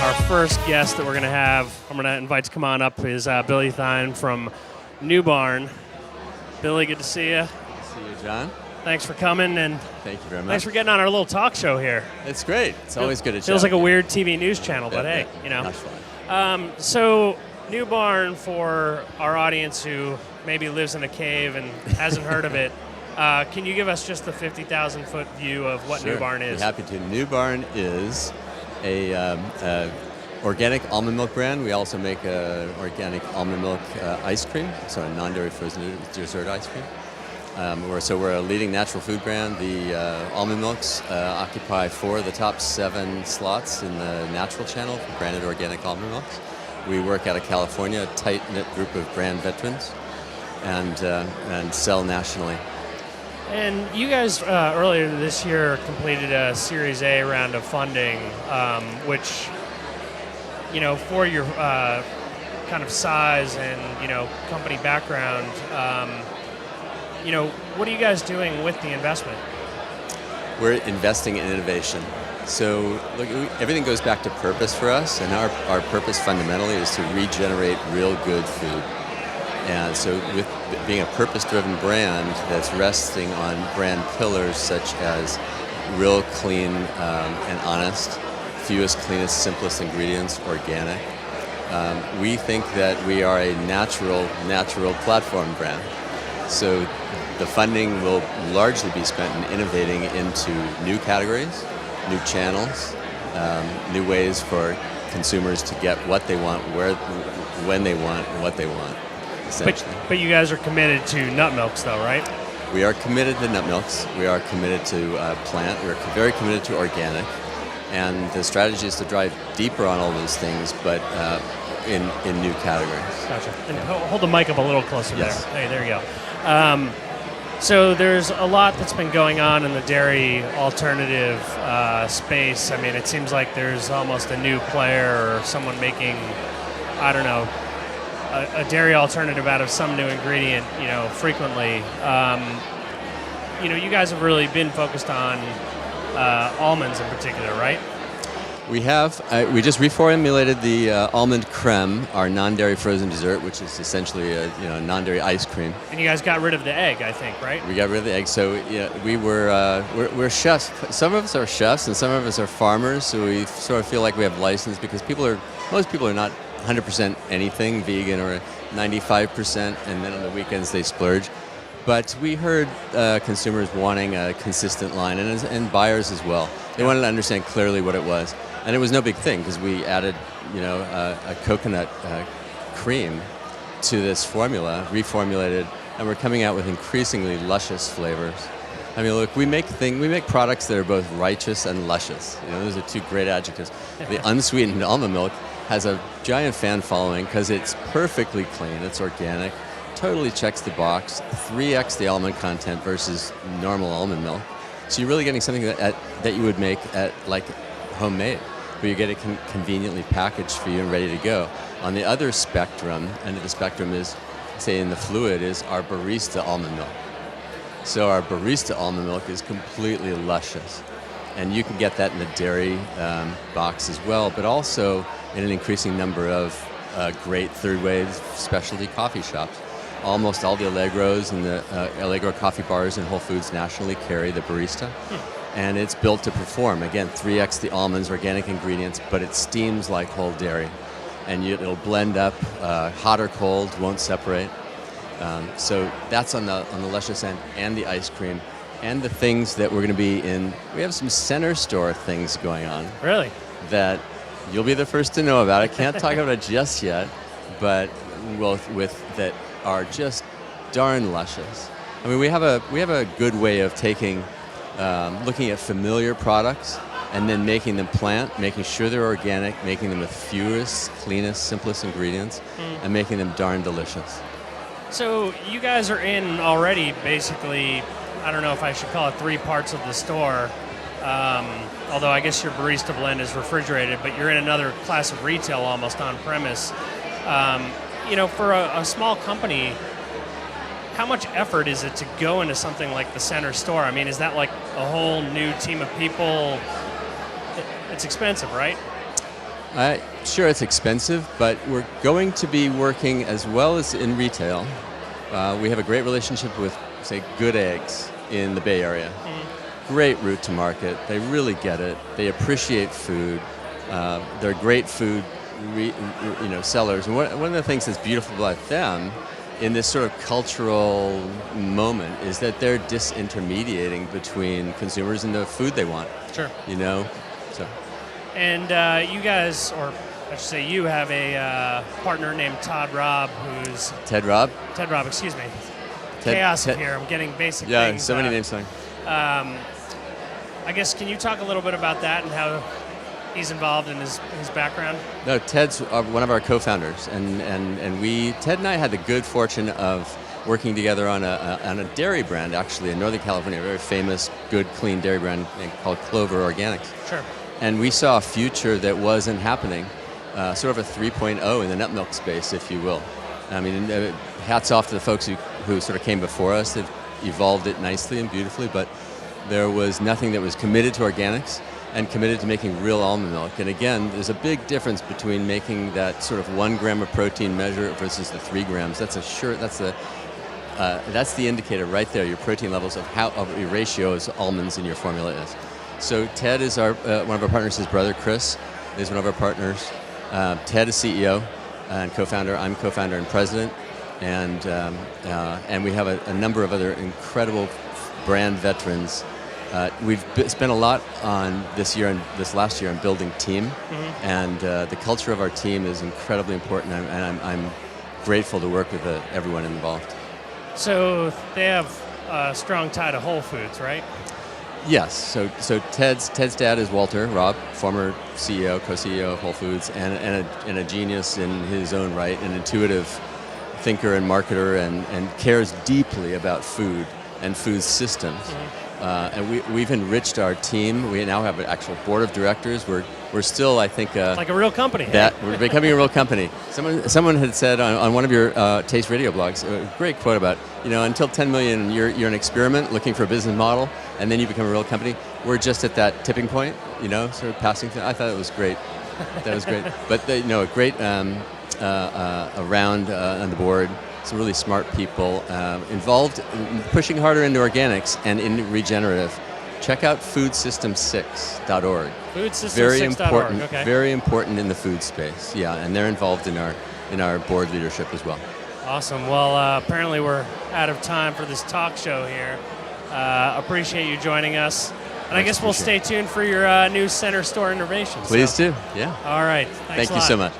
Our first guest that we're going to have, I'm going to invite to come on up, is Billie Thein from New Barn. Billie, good to see you. Good to see you, John. Thanks for coming, and thank you very much. Thanks for getting on our little talk show here. It's great. It's always good to chat. Feels like a weird TV news channel, but hey, you know. So, New Barn, for our audience who maybe lives in a cave and hasn't heard of it, can you give us just the 50,000-foot view of what New Barn is? I'd be happy to. New Barn is a organic almond milk brand. We also make organic almond milk ice cream, so a non-dairy frozen dessert ice cream. We're a leading natural food brand. The almond milks occupy 4 of the top 7 slots in the natural channel for branded organic almond milks. We work out of California, a tight-knit group of brand veterans, and sell nationally. And you guys earlier this year completed a Series A round of funding, which, you know, for your kind of size and, you know, company background, you know, what are you guys doing with the investment? We're investing in innovation. So look, everything goes back to purpose for us, and our purpose fundamentally is to regenerate real good food. And so with being a purpose-driven brand that's resting on brand pillars such as real, clean, and honest, fewest, cleanest, simplest ingredients, organic, we think that we are a natural platform brand. So the funding will largely be spent in innovating into new categories, new channels, new ways for consumers to get what they want, when they want, and what they want. But you guys are committed to nut milks, though, right? We are committed to nut milks. We are committed to plant. We're very committed to organic. And the strategy is to drive deeper on all those things, but in new categories. Gotcha. And hold the mic up a little closer there. Hey, there you go. So there's a lot that's been going on in the dairy alternative space. I mean, it seems like there's almost a new player or someone making, I don't know, a dairy alternative out of some new ingredient, you know, frequently. You know, you guys have really been focused on almonds in particular, right? We have. We just reformulated the almond creme, our non-dairy frozen dessert, which is essentially a non-dairy ice cream. And you guys got rid of the egg, I think, right? We got rid of the egg. So yeah, we're chefs. Some of us are chefs, and some of us are farmers. So we sort of feel like we have license because most people are not 100% anything, vegan or 95%, and then on the weekends they splurge. But we heard consumers wanting a consistent line, and buyers as well. They wanted to understand clearly what it was. And it was no big thing because we added, a coconut cream to this formula, reformulated, and we're coming out with increasingly luscious flavors. I mean, look, we make products that are both righteous and luscious. You know, those are 2 great adjectives. The unsweetened almond milk has a giant fan following because it's perfectly clean, it's organic, totally checks the box, 3x the almond content versus normal almond milk. So you're really getting something that you would make at like homemade, where you get it conveniently packaged for you and ready to go. On the other spectrum, end of the spectrum is, say in the fluid, is our barista almond milk. So our barista almond milk is completely luscious. And you can get that in the dairy box as well, but also in an increasing number of great third-wave specialty coffee shops. Almost all the Allegros and the Allegro coffee bars in Whole Foods nationally carry the barista. And it's built to perform. Again, 3x the almonds, organic ingredients, but it steams like whole dairy. And it'll blend up, hot or cold, won't separate. So that's on the luscious end, and the ice cream. And the things that we're going to be in, we have some center store things going on. Really? That you'll be the first to know about. I can't talk about it just yet, but that are just darn luscious. I mean, we have a good way of taking, looking at familiar products and then making them plant, making sure they're organic, making them with fewest, cleanest, simplest ingredients, and making them darn delicious. So you guys are in already basically, I don't know if I should call it 3 parts of the store, although I guess your barista blend is refrigerated, but you're in another class of retail almost on premise. For a small company, how much effort is it to go into something like the center store? I mean, is that like a whole new team of people? It's expensive, right? Sure, it's expensive, but we're going to be working as well as in retail. We have a great relationship with, say, Good Eggs in the Bay Area. Great route to market. They really get it. They appreciate food. They're great food, sellers. And one of the things that's beautiful about them in this sort of cultural moment is that they're disintermediating between consumers and the food they want. Sure. So. And you guys, or I should say you, have a partner named Ted Robb, who's... Ted Robb, excuse me. Chaos here. I'm getting basic things. Yeah, so many names. I guess, can you talk a little bit about that and how he's involved in his background? No, Ted's one of our co-founders, and Ted and I had the good fortune of working together on a dairy brand, actually, in Northern California, a very famous, good, clean dairy brand called Clover Organics. Sure. And we saw a future that wasn't happening, sort of a 3.0 in the nut milk space, if you will. I mean, hats off to the folks who sort of came before us. They've evolved it nicely and beautifully, but there was nothing that was committed to organics and committed to making real almond milk. And again, there's a big difference between making that sort of 1 gram of protein measure versus the 3 grams. That's the indicator right there, your protein levels of your ratio as almonds in your formula is. So Ted is one of our partners. His brother Chris is one of our partners. Ted is CEO and co-founder. I'm co-founder and president, and we have a number of other incredible brand veterans. We've spent a lot on this last year on building team, and the culture of our team is incredibly important, and I'm grateful to work with everyone involved. So they have a strong tie to Whole Foods, right? Yes. So Ted's dad is Walter Robb, former CEO, co-CEO of Whole Foods, and a genius in his own right, an intuitive thinker and marketer, and cares deeply about food and food systems. And we've enriched our team. We now have an actual board of directors. We're still, I think, like a real company. We're becoming a real company. Someone had said on one of your Taste Radio blogs, a great quote about, until 10 million, you're an experiment looking for a business model, and then you become a real company. We're just at that tipping point, sort of passing through. I thought it was great. That was great. But a great around on the board. Some really smart people involved, pushing harder into organics and in regenerative. Check out foodsystem6.org. Foodsystem6.org. Very important. Okay. Very important in the food space. Yeah, and they're involved in our board leadership as well. Awesome. Well, apparently we're out of time for this talk show here. Appreciate you joining us. And I guess we'll stay tuned for your new center store innovations. Please do. Yeah. All right. Thank you so much.